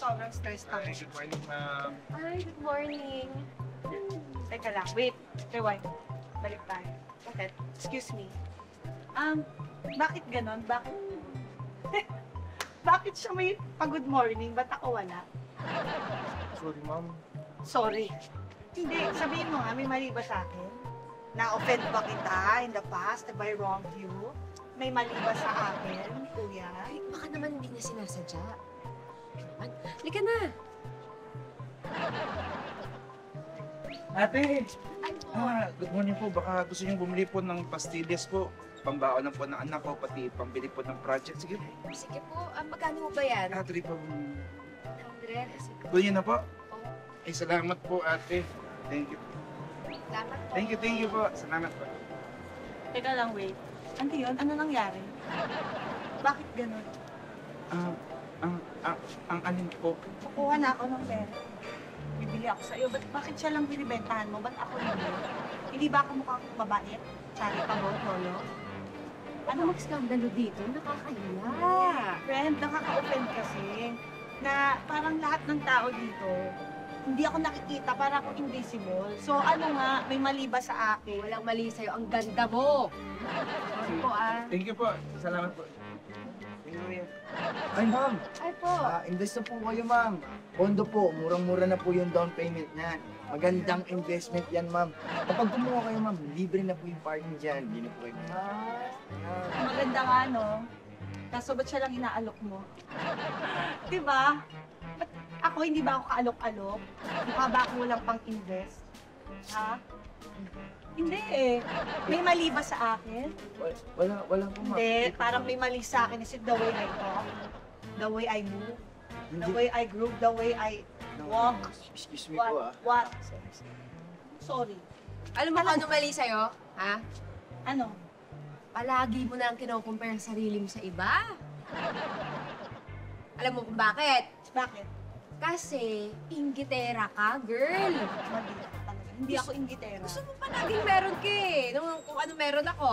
sobrang stress ako. Hi, good morning, ma'am. Hi, good morning. Teka lang, wait. Rewind. Balik tayo. Okay, excuse me. Bakit ganon? Bakit? Bakit siya may pag-good morning? Ba't ako wala? Sorry, ma'am. Sorry. Hindi, sabihin mo nga, may mali ba sa akin? Na-offend ba kita in the past? Have I wronged you? May mali ba sa akin, kuya? Ay, baka naman hindi niya sinasadya. Halika na. Ate! Ay, po. Good morning po. Baka gusto niyong bumili po ng pastillas po. Pambaon na po ng anak ko, pati pambili po ng project. Sige po. Sige po, magkano mo ba yan? Ate, po. 100. Sige. Doon na po. Ay, salamat po, ate. Thank you. Salamat po. Thank you po. Salamat po. Teka lang, wait. Ano yun? Ano nangyari? Bakit ganon? Ang alin po. Kukuha na ako ng pera. Bibili ako sa'yo. Bakit siya lang binibentahan mo? Ba't ako hindi? Hindi ba ako mukhang babae? Sari pa mo, lolo? Ano mag-skandalo dito? Nakakahiya. Friend, nakaka-offend kasi na parang lahat ng tao dito, hindi ako nakikita, para ako invisible. So ano nga, may mali ba sa akin? Walang mali sa'yo. Ang ganda mo. Sorry po, Thank you po. Salamat po. Ay, ma'am. Ay po. Invest na po kayo, ma'am. Pondo po, murang-mura na po yung down payment niya. Magandang investment yan, ma'am. Kapag kumuha kayo, ma'am, libre na po yung parking dyan. Hindi na po kayo. Ang maganda nga, no? Kaso ba't siya lang inaalok mo? Diba? Ba't ako, hindi ba ako kaalok-alok? Mukha ba ako walang pang-invest? Ha? Hindi eh. May mali ba sa akin? Wala po, ma'am. Hindi. Parang may mali sa akin. Is it the way I talk? The way I move? The way I groove? The way I walk? Excuse me po, What? Sorry. Alam mo kung ano mali sa'yo? Ha? Ano? Palagi mo na ang kinocompare ang sarili mo sa iba. Alam mo kung bakit? Bakit? Kasi, inggitera ka, girl. Mali ako talaga. Hindi ako inggitera. Gusto mo palaging meron ka eh. Kung ano meron ako,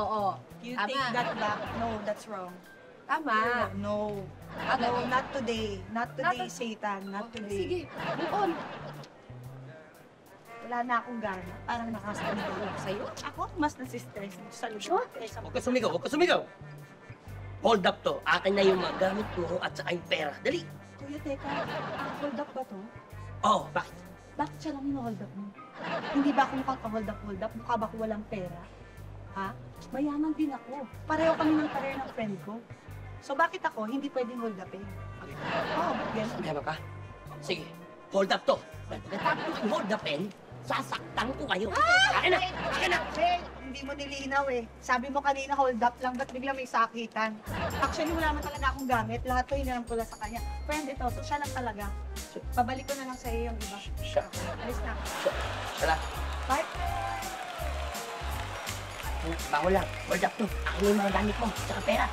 You Tama. take that back. No, that's wrong. Tama. No. No, not today. Not today, Satan. Not today. Sige, move on. Wala na akong gana. Parang nakastress na ako sa'yo. Ako, mas nasistress sa lugar. Huwag ka sumigaw, huwag ka sumigaw! Hold up to. Akin na yung mga gamit mo at saka yung pera. Dali! Kuya, teka. Hold up ba to? Oh, bakit? Bakit siya lang hino-hold up mo? Hindi ba ako mukhang hold up? Mukha ba ako walang pera? Ha? Mayaman din ako. Pareho kami ng career ng friend ko. So bakit ako hindi pwedeng hold up eh? Oo, ba't gano'n? Meron ka? Sige, hold up to. Pagkatapos ko yung hold upin, sasaktan ko kayo. Akin na! Akin na! Hey, hindi mo nilinaw eh. Sabi mo kanina hold up lang, ba't bigla may sakitan? Actually, wala man talaga akong gamit. Lahat ko hiniram ko lang sa kanya. Friend ito, so siya lang talaga. Pabalik ko na lang sa iyo yung iba. Siya. Alis na. Tara. Bye. Bawal lang. Hold up to. Akin yung mga gamit mo, saka pera.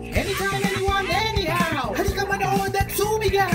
Anytime, anyone, anyhow. Halika manood at sumigaw.